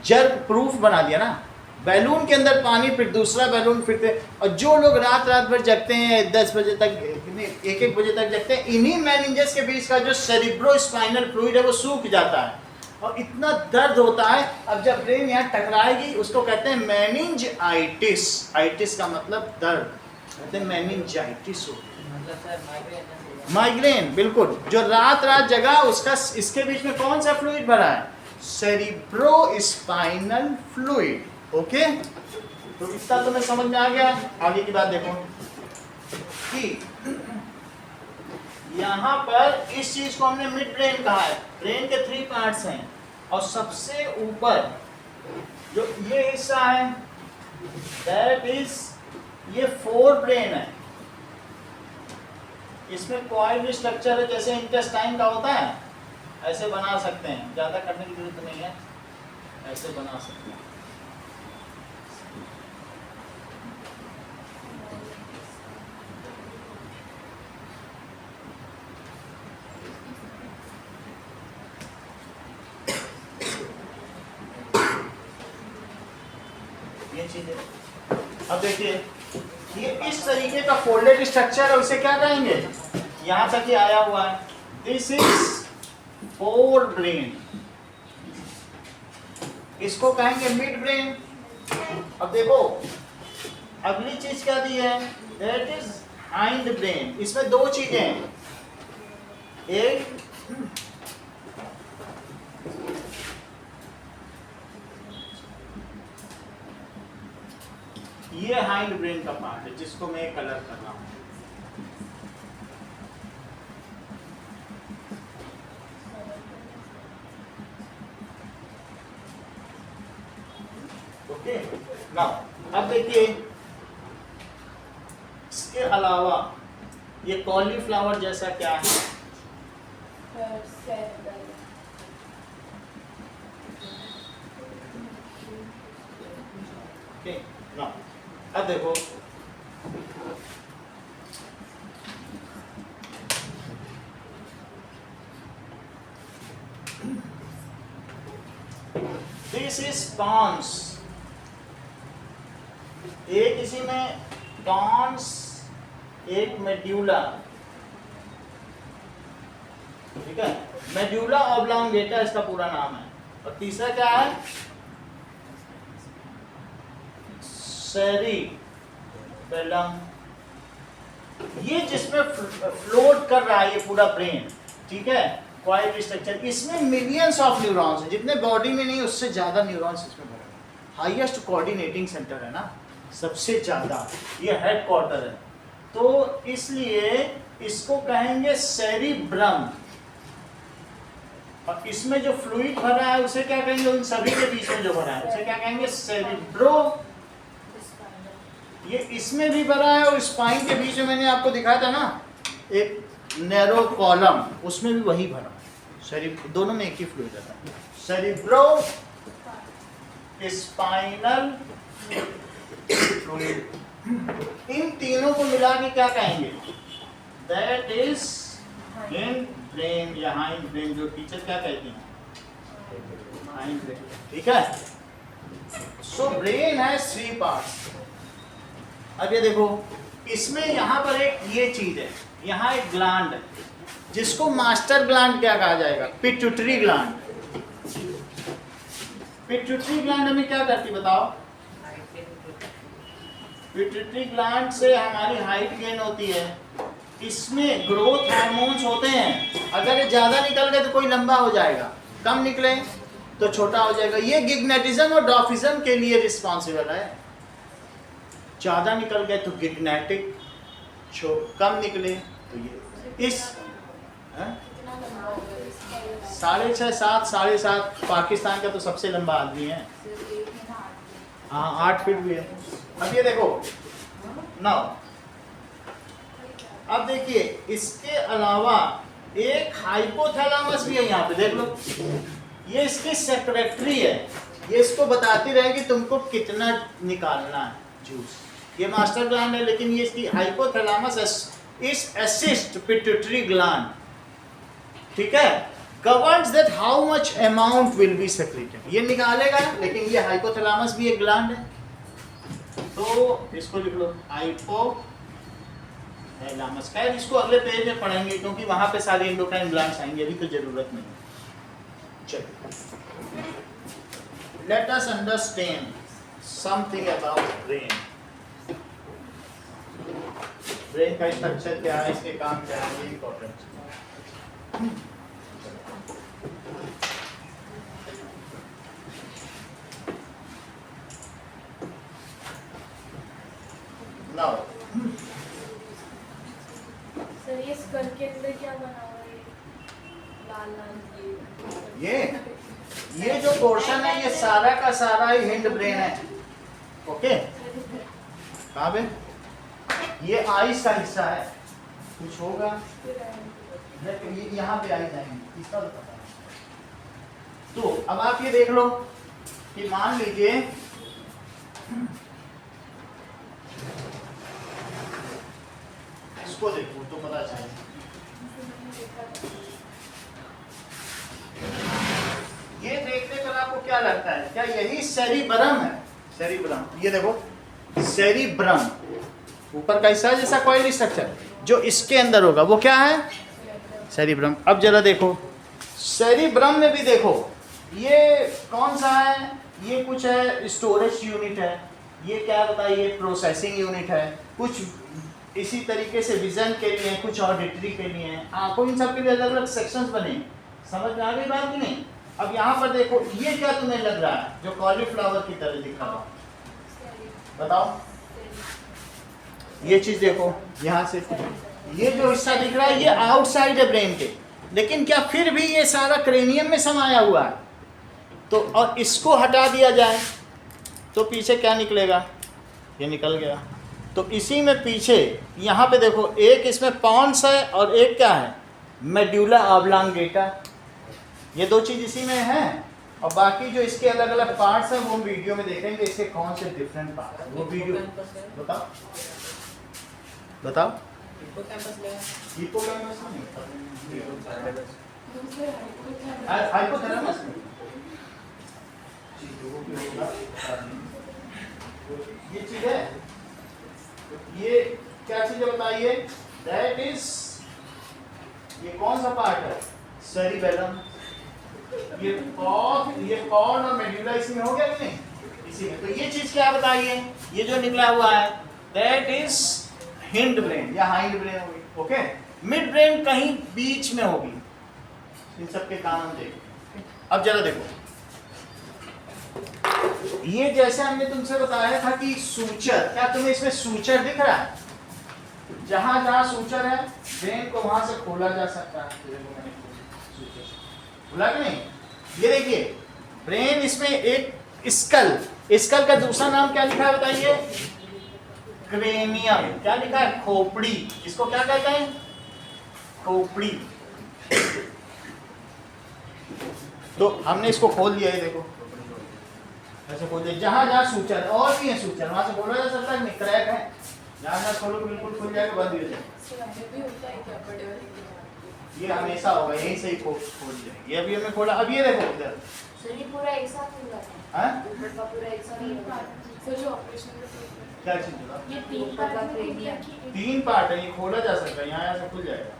जर्क प्रूफ बना दिया ना, बैलून के अंदर पानी फिर दूसरा बैलून फिरते। और जो लोग रात रात भर जगते हैं 10 बजे तक 1-1 बजे तक जगते हैं, इन्हीं मेनिंजेस के बीच का जो सेरिब्रोस्पाइनल फ्लूइड है वो सूख जाता है और इतना दर्द होता है। अब जब ब्रेन यहाँ टकराएगी उसको कहते हैं मेनिंजाइटिस। आइटिस का मतलब दर्द, कहते हैं मेनिंजाइटिस हो गया। मतलब सर माइग्रेन माइग्रेन, बिल्कुल। जो रात रात जगा उसका इसके बीच में कौन सा फ्लूइड भरा है? Cerebrospinal fluid. ओके, तो इतना तुम्हें समझ में आ गया। आगे की बात देखो कि यहाँ पर इस चीज को हमने मिड ब्रेन कहा है। ब्रेन के 3 पार्ट्स हैं और सबसे ऊपर जो ये हिस्सा है दैट इज ये फोर ब्रेन है। इसमें कॉइल स्ट्रक्चर है जैसे इंटेस्टाइन का होता है, ऐसे बना सकते हैं, ज्यादा करने की जरूरत नहीं है, ऐसे बना सकते हैं। ये चीज है। अब देखिए ये इस तरीके का फोल्डेड स्ट्रक्चर है, उसे क्या कहेंगे? यहां तक ही आया हुआ है, दिस इज फोर ब्रेन, इसको कहेंगे मिड ब्रेन। अब देखो अगली चीज क्या दी है, दैट इज हाइंड ब्रेन। इसमें 2 चीजें हैं, एक ये हाइंड ब्रेन का पार्ट है जिसको मैं कलर कर रहा हूं। ओके, नाउ अब देखिए इसके अलावा ये कॉलीफ्लावर जैसा क्या है? ओके, नाउ अब देखो दिस इज पॉन्स। एक इसी में पॉन्स, एक मेड्यूला, ठीक है, मेड्यूला ऑब्लांगेटा इसका पूरा नाम है। और तीसरा क्या है? सेरिबेलम। ये जिसमें फ्लोट कर रहा है ये पूरा ब्रेन, ठीक है, कॉइल स्ट्रक्चर। इसमें मिलियंस ऑफ न्यूरॉन्स हैं, जितने बॉडी में नहीं उससे ज्यादा न्यूरॉन्स इसमें भरे हैं। हाईएस्ट कोऑर्डिनेटिंग सेंटर है ना, सबसे ज्यादा, ये हेडक्वार्टर है। तो इसलिए इसको कहेंगे सेरिब्रम। और इसमें जो फ्लूइड भरा है उसे क्या कहेंगे? उन सभी के बीच में जो भरा है उसे क्या कहेंगे? सेरिब्रो। ये इसमें भी भरा है और स्पाइन के बीच में मैंने आपको दिखाया था ना एक नैरो कॉलम, उसमें भी वही भरा। दोनों में एक ही फ्लूइड रहता है। Cerebro spinal fluid. इन तीनों को मिला के क्या कहेंगे? दैट इज इन ब्रेन या हाइंड ब्रेन, जो टीचर क्या कहती हैं? हाइंड ब्रेन, ठीक है। सो ब्रेन है 3 पार्ट्स। अब ये देखो इसमें यहाँ पर एक ये चीज है, यहाँ एक ग्लैंड है जिसको मास्टर ग्लैंड क्या कहा जाएगा? Pituitary gland. पिट्यूटरी ग्लैंड हमें क्या करती बताओ? पिट्यूटरी ग्लैंड से हमारी हाइट गेन होती है। इसमें ग्रोथ हार्मोन्स होते हैं। अगर ये ज्यादा निकल गए तो कोई लंबा हो जाएगा, कम निकले तो छोटा हो जाएगा। ये गिग्नेटिज्म और डॉर्फिज्म के लिए रिस्पॉन्सिबल है। ज्यादा निकल गए तो गिग्नेटिक, कम निकले तो ये। इस 6.5, 7, 7.5 पाकिस्तान का तो सबसे लंबा आदमी है। हाँ 8 फीट भी है। अब ये देखो नाउ, अब देखिए इसके अलावा एक हाइपोथैलेमस भी है यहाँ पे, देख लो। ये इसकी सेक्रेटरी है, ये इसको बताती रहेगी तुमको कितना निकालना है जूस। ये मास्टर ग्लैंड है लेकिन ये इसकी हाइपोथैलेमस इस असिस्ट पिट्यूटरी ग्लैंड, ठीक है। governs that how much amount will be secreted. ये निकालेगा, लेकिन ये हाइपोथैलेमस भी एक ग्लैंड है, तो इसको लिख लो हाइपोथैलेमस। खैर इसको अगले पेज में पढ़ेंगे क्योंकि वहां पे सारे एंडोक्राइन ग्लैंड्स आएंगे, अभी तो जरूरत नहीं है। चलिए, let us understand something about brain. Brain का स्ट्रक्चर क्या है, इसके काम क्या है, ये इम्पोर्टेंट। नाउ सर ये स्कल के अंदर क्या बना हुआ है, लाल लाल ये जो पोर्शन है ये सारा का सारा ही हिंड ब्रेन है। ओके, कहाँ पे? ये आइस का हिस्सा है, कुछ होगा ये यहाँ पे आई जाएंगे, इसका तो पता है। तो अब आप ये देख लो कि मान लीजिए इसको देखो तो पता चले। ये देखने पर आपको क्या लगता है, क्या यही सेरिब्रम है? सेरिब्रम, ये देखो सेरिब्रम ऊपर का हिस्सा जैसा कॉइल स्ट्रक्चर, जो इसके अंदर होगा वो क्या है? सेरिब्रम। अब जरा देखो सेरिब्रम में भी देखो ये कौन सा है, ये कुछ है स्टोरेज यूनिट है, ये क्या बताइए प्रोसेसिंग यूनिट है, कुछ इसी तरीके से विजन के लिए, कुछ ऑडिटरी के लिए, आंखों, इन सब के लिए अलग अलग सेक्शंस बने। समझ में आ गई बात कि नहीं? अब यहाँ पर देखो ये क्या तुम्हें लग रहा है जो कॉलीफ्लावर की तरह दिख रहा है, बताओ। ये चीज देखो यहाँ से, ये जो हिस्सा दिख रहा है ये आउटसाइड है ब्रेन के, लेकिन क्या फिर भी ये सारा क्रेनियम में समाया हुआ है। तो और इसको हटा दिया जाए तो पीछे क्या निकलेगा, ये निकल गया। तो इसी में पीछे यहाँ पे देखो एक इसमें पॉन्स है और एक क्या है, मेड्यूला ऑब्लांगेटा। ये दो चीज इसी में है, और बाकी जो इसके अलग अलग पार्ट्स हैं वो हम वीडियो में देखेंगे, इसके कौन से डिफरेंट पार्ट है वो वीडियो। बताओ बताओ। हिप्पोकैम्पस नहीं, हाइपोथैलेमस में ये चीज है। ये क्या चीज है बताइए? दैट इज, ये कौन सा पार्ट है? सेरिबेलम। ये कॉर्न और मेड्यूला इसमें हो गया कि नहीं? इसी में। तो ये चीज क्या बताइए, ये जो निकला हुआ है दैट इज हिंड ब्रेन या हाइंड ब्रेन होगी। ओके, मिड ब्रेन कहीं बीच में होगी। इन सब के काम हम देखें। अब जरा देखो, ये जैसे हमने तुमसे बताया था कि सूचर, क्या तुम्हें इसमें सूचर दिख रहा है? जहां जहां सूचर है ब्रेन को वहां से खोला जा सकता है। बोला कि नहीं? ये देखिए ब्रेन, इसमें एक स्कल का दूसरा नाम क्या लिखा है बताइए? क्रेनियम। क्या लिखा है? खोपड़ी। इसको क्या कहते हैं? खोपड़ी। तो हमने इसको खोल दिया है, देखो ऐसे खोल दिया। जहां जहां सूचर और भी है, सूचर वहां से खोला जा सकता है, नहीं क्रैक है, जहां जहां खोलो बिल्कुल खुल जाएगा, बंद हो जाएगा। ये हमेशा होगा, यहीं से ही खोल जाए। ये अभी हमने खोला, अब ये देखो इधर सर ये पूरा एक साथ खुल जाता है। हैं? ऊपर का पूरा एक साथ नहीं होता। सर जो ऑपरेशन क्या चीज होगा? ये तीन पार्ट का क्रेनियम। 3 पार्ट है, ये खोला जा सकता है, यहाँ से खुल जाएगा।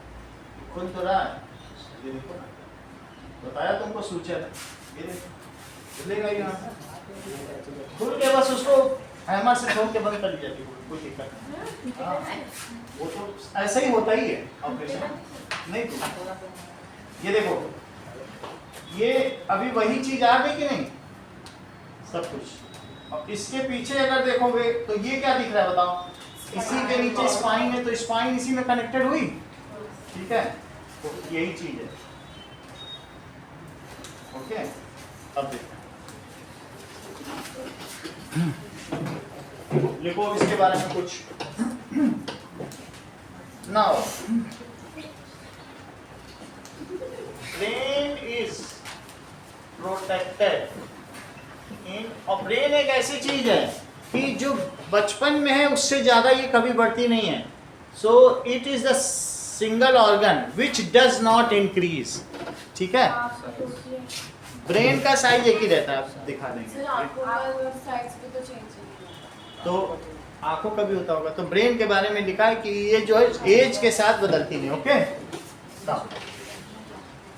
खुल तो रहा है, ये देखो ना, बताया तुमको सूचर, ये देखो खुलेगा यहाँ से, खुल के बस उसको हैमर से ठोक के बंद कर दिया, कोई दिक्कत नहीं। हाँ, वो तो ऐसा ही होता ही है ऑपरेशन, नहीं तो ये देखो, ये अभी वही चीज आ गई कि नहीं, सब कुछ। अब इसके पीछे अगर देखोगे तो ये क्या दिख रहा है बताओ? इसी के नीचे स्पाइन है, तो स्पाइन इसी में कनेक्टेड हुई, ठीक है, तो यही चीज है। ओके, अब देखो, लिखो इसके बारे में कुछ। नाउ ब्रेन इज प्रोटेक्टेड इन, और ब्रेन एक ऐसी चीज है कि जो बचपन में है उससे ज्यादा ये कभी बढ़ती नहीं है। So it is the single organ which does not increase. ठीक है। आँख तो होती है। ब्रेन का साइज एक ही रहता है, आप दिखा सर देंगे। आँखों का साइज भी तो चेंज नहीं होता। तो आंखों का भी होता होगा। तो ब्रेन के बारे में लिखा है कि ये जो है एज के साथ बदलती नहीं। Okay,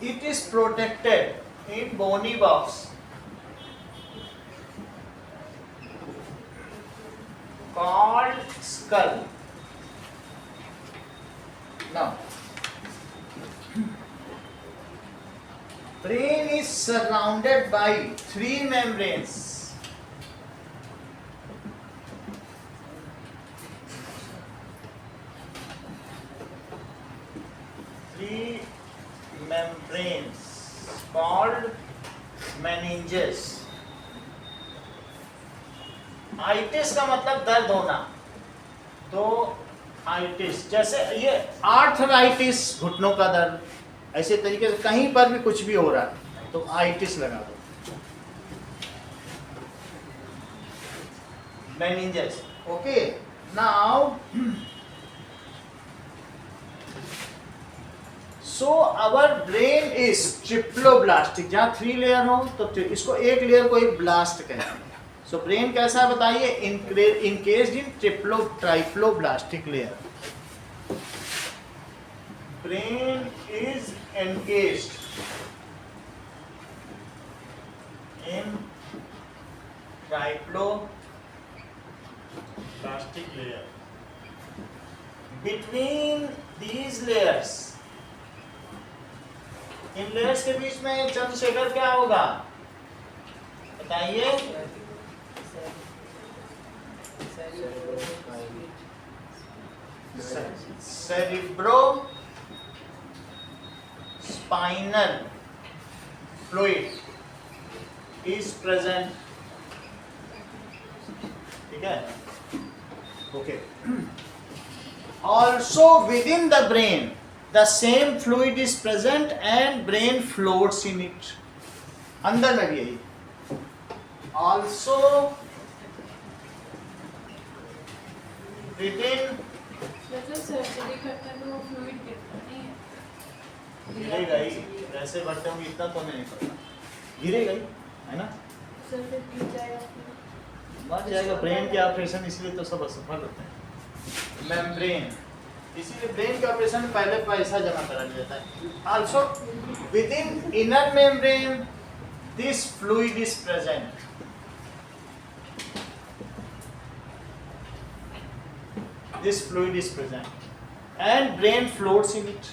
it is protected in bony box called skull. Now, brain is surrounded by three membranes. Three membranes called meninges. Itis का मतलब दर्द होना। तो आइटिस जैसे ये आर्थराइटिस घुटनों का दर्द, ऐसे तरीके से कहीं पर भी कुछ भी हो रहा है तो आइटिस लगा दो। Meninges. Okay, now so our brain is triploblastic. जहाँ 3 लेयर हो तो इसको एक लेयर को एक ब्लास्ट कहते हैं। सो ब्रेन कैसा है बताइए? Encased in triploblastic layer. Brain is encased in triploblastic layer. Between these layers, इन लेयर्स के बीच में चंद्रशेखर क्या होगा बताइए? Cerebrospinal fluid is present. ठीक है, okay. Also within the brain the same fluid is present and brain floats in it. अंदर में भी यही। ऑल्सो within मतलब सर्जरी करते हैं तो वो फ्लूइड गिरता नहीं है। गिरेगा ही, वैसे बढ़ते होंगे इतना तो नहीं पता, गिरेगा ही, है ना? सर फिर गिर जाएगा फिर। मर जाएगा। ब्रेन के ऑपरेशन इसलिए तो सब असफल होते हैं। मेम्ब्रेन, इसीलिए ब्रेन के ऑपरेशन में पहले पैसा जमा करा लिया जाता है। Also with in inner membrane this fluid is present. This fluid is present and brain floats in it.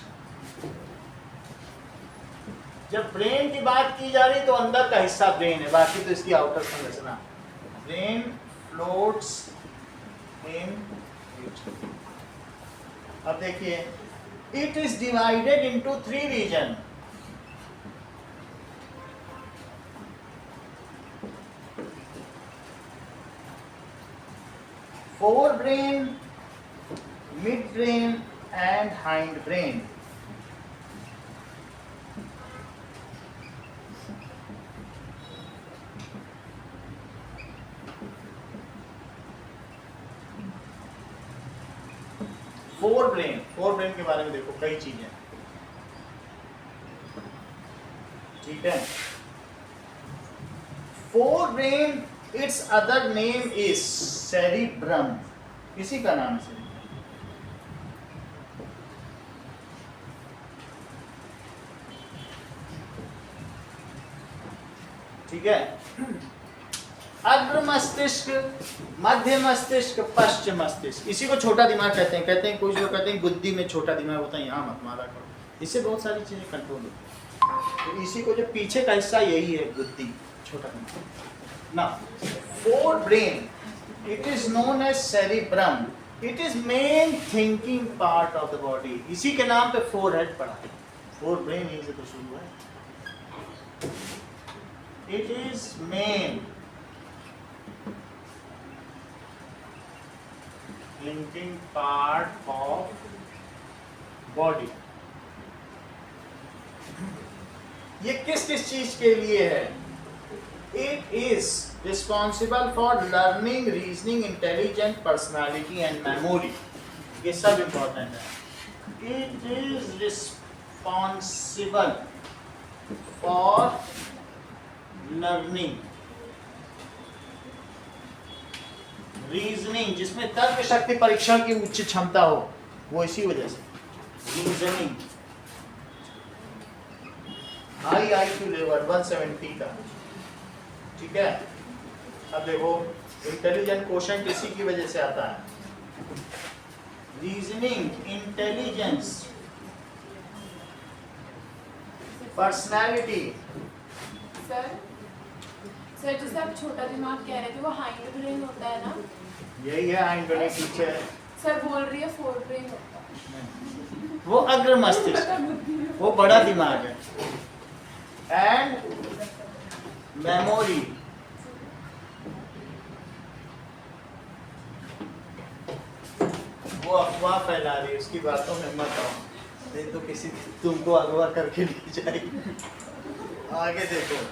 जब ब्रेन की बात की जा रही तो अंदर का हिस्सा ब्रेन है, बाकी तो इसकी आउटर संरचना। Brain floats in it. अब देखिए, it is divided into 3 region. Forebrain, mid brain and hind brain. Forebrain के बारे में देखो, कई चीजें। ठीक है, forebrain, it's other name is cerebrum. इसी का नाम है। ठीक है, अग्र मस्तिष्क, मध्य मस्तिष्क, पश्चिम मस्तिष्क। इसी को छोटा दिमाग कहते हैं। कुछ लोग कहते हैं बुद्धि में छोटा दिमाग होता है, यहाँ मत मारा करो, इससे बहुत सारी चीजें कंट्रोल होती है। तो इसी को जो पीछे का हिस्सा यही है, बुद्धि, छोटा दिमाग ना। Forebrain, it is known as cerebrum. It is main thinking part of the body. इसी के नाम पे फोर हेड पड़ा है। फोर ब्रेन यहीं से तो शुरू है। It is main thinking part of body. ये किस चीज के लिए है? It is responsible for learning, reasoning, intelligent personality and memory. ये सब important है। It is responsible for learning, reasoning जिसमें तर्क शक्ति परीक्षण की उच्च क्षमता हो, वो इसी वजह से रीजनिंग, हाई IQ लेवल 170 का, ठीक है। अब देखो इंटेलिजेंट क्वेश्चन इसी की वजह से आता है, reasoning, intelligence, personality. Sir sir जैसे आप छोटा दिमाग कह रहे थे वो हाइंड ब्रेन होता है ना? यही है आइंडोनी टीचर, सर बोल रही है फोर ब्रेन होता है। वो अग्र मस्तिष्क, वो बड़ा दिमाग है। एंड मेमोरी, वो अफवाह फैला रही है, उसकी बातों में मत आओ, नहीं तो किसी तुमको अगवा करके ले जाएगी। आगे देखो,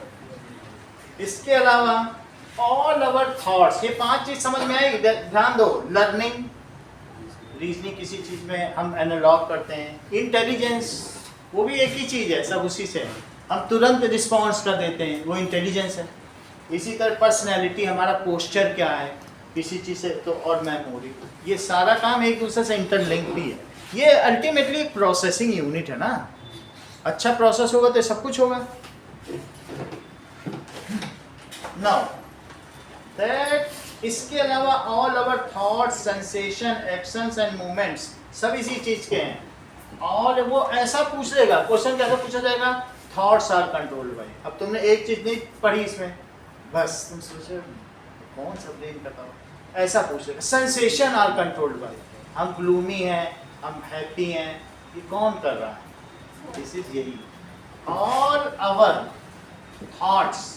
इसके अलावा ऑल अवर थॉट्स, ये 5 चीज समझ में आएगी, ध्यान दो। लर्निंग, रीजनिंग किसी चीज में हम एनालॉग करते हैं। इंटेलिजेंस, वो भी एक ही चीज है, सब उसी से, हम तुरंत रिस्पॉन्स कर देते हैं, वो इंटेलिजेंस है। इसी तरह पर्सनैलिटी, हमारा पोस्चर क्या है किसी चीज से, तो और मेमोरी, ये सारा काम एक दूसरे से इंटरलिंक भी है। ये अल्टीमेटली एक प्रोसेसिंग यूनिट है ना, अच्छा प्रोसेस होगा तो सब कुछ होगा। नाउ दैट, इसके अलावा all our thoughts, sensation, actions and movements सब इसी चीज के हैं। और वो ऐसा पूछ लेगा, क्वेश्चन कैसा पूछा जाएगा, थॉट्स आर कंट्रोल्ड बाय। अब तुमने एक चीज नहीं पढ़ी इसमें, बस तुम सोचो कौन सा ब्रेन बताओ, ऐसा पूछ लेगा। सेंसेशन आर कंट्रोल्ड बाय, हम ग्लूमी हैं, हम हैप्पी हैं, ये कौन कर रहा है, दिस इज यही। All our thoughts,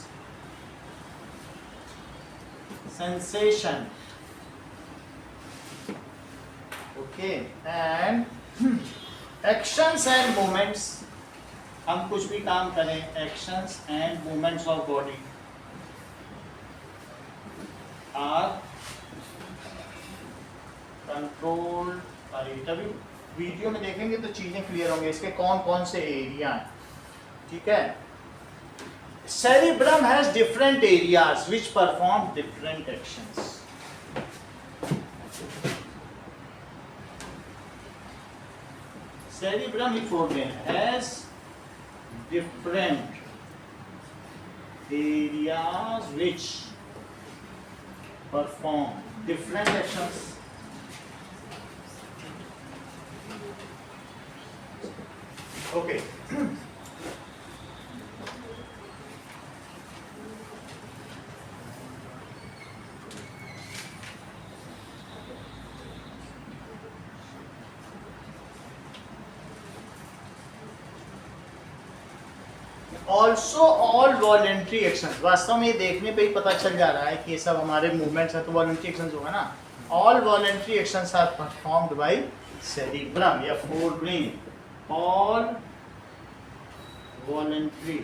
sensation, okay, and actions and movements, हम कुछ भी काम करें, actions and movements of body are control by. तभी वीडियो में देखेंगे तो चीजें क्लियर होंगे, इसके कौन कौन से एरिया हैं, ठीक है। Cerebrum has different areas which perform different actions. Cerebrum, he forebrain, has different areas which perform different actions. Okay. Also all voluntary actions, वास्तव में ये देखने पे ही पता चल जा रहा है कि ये सब हमारे मूवमेंट्स हैं, तो वॉलेंट्री एक्शंस होगा ना। All voluntary actions are performed by cerebrum या forebrain. All voluntary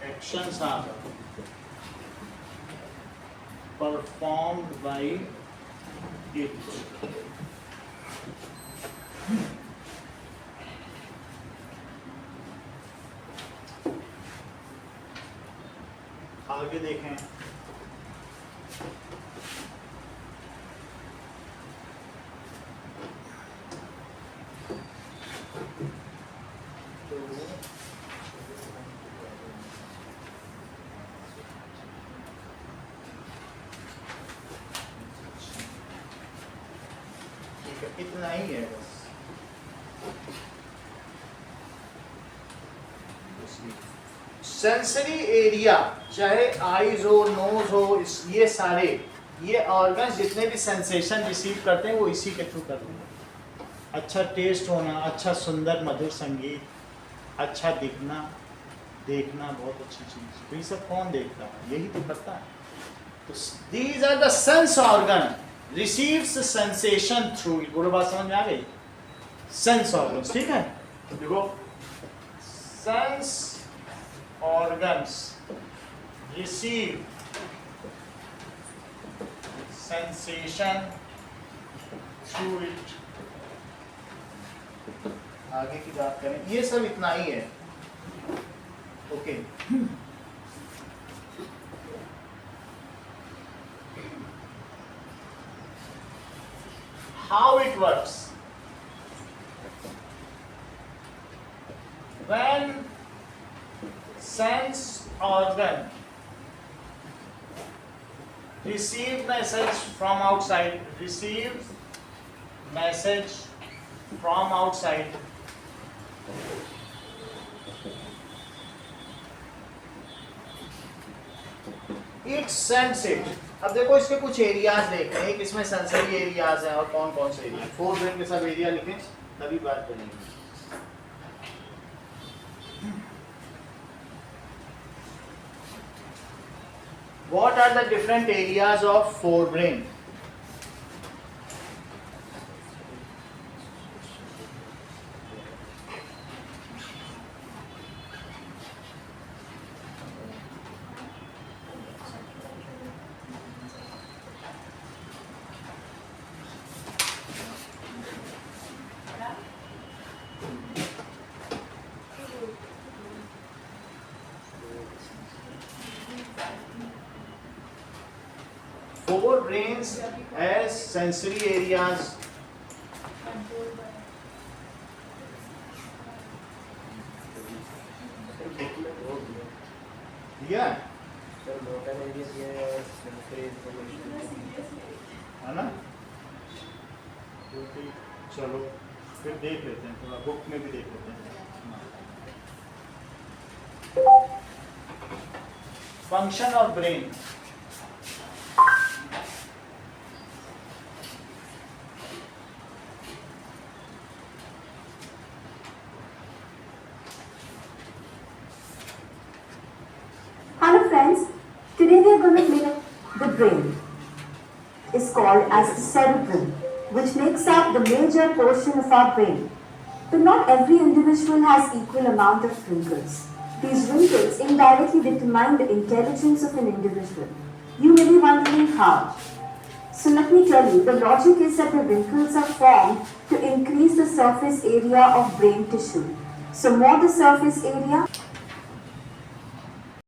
actions are performed by it. आगे देखें, ठीक है, इतना ही है बस। सेंसरी एरिया, चाहे आईज हो, नोज हो, ये सारे ये ऑर्गन्स जितने भी सेंसेशन रिसीव करते हैं वो इसी के थ्रू करते हैं। अच्छा टेस्ट होना, अच्छा सुंदर मधुर संगीत, अच्छा दिखना, देखना बहुत अच्छी चीज, तो ये सब कौन देखता है, यही तो करता है। तो these are the sense organ receives sensation through, पूरी बात समझ में आ गई, सेंस ऑर्गन, ठीक है। देखो, sense organs receive sensation through it, आगे की बात करें, ये सब इतना ही है। Okay how it works when sense organ receive message from outside it sends it। अब देखो इसके कुछ एरियाज देखते हैं, इसमें सेंसरी एरियाज हैं और कौन कौन से एरिया, 4 ब्रेन के सब एरिया लिखें तभी बात करेंगे। What are the different areas of forebrain? Four brains as sensory areas. Yeah. है ना? चलो फिर देख लेते हैं, थोड़ा बुक में भी देख लेते हैं। Function of brain. Hello friends, today we are going to clean up the brain. It's called as the cerebrum, which makes up the major portion of our brain. But not every individual has equal amount of wrinkles. These wrinkles indirectly determine the intelligence of an individual. You may be wondering how. So let me tell you, the logic is that the wrinkles are formed to increase the surface area of brain tissue. So more the surface area,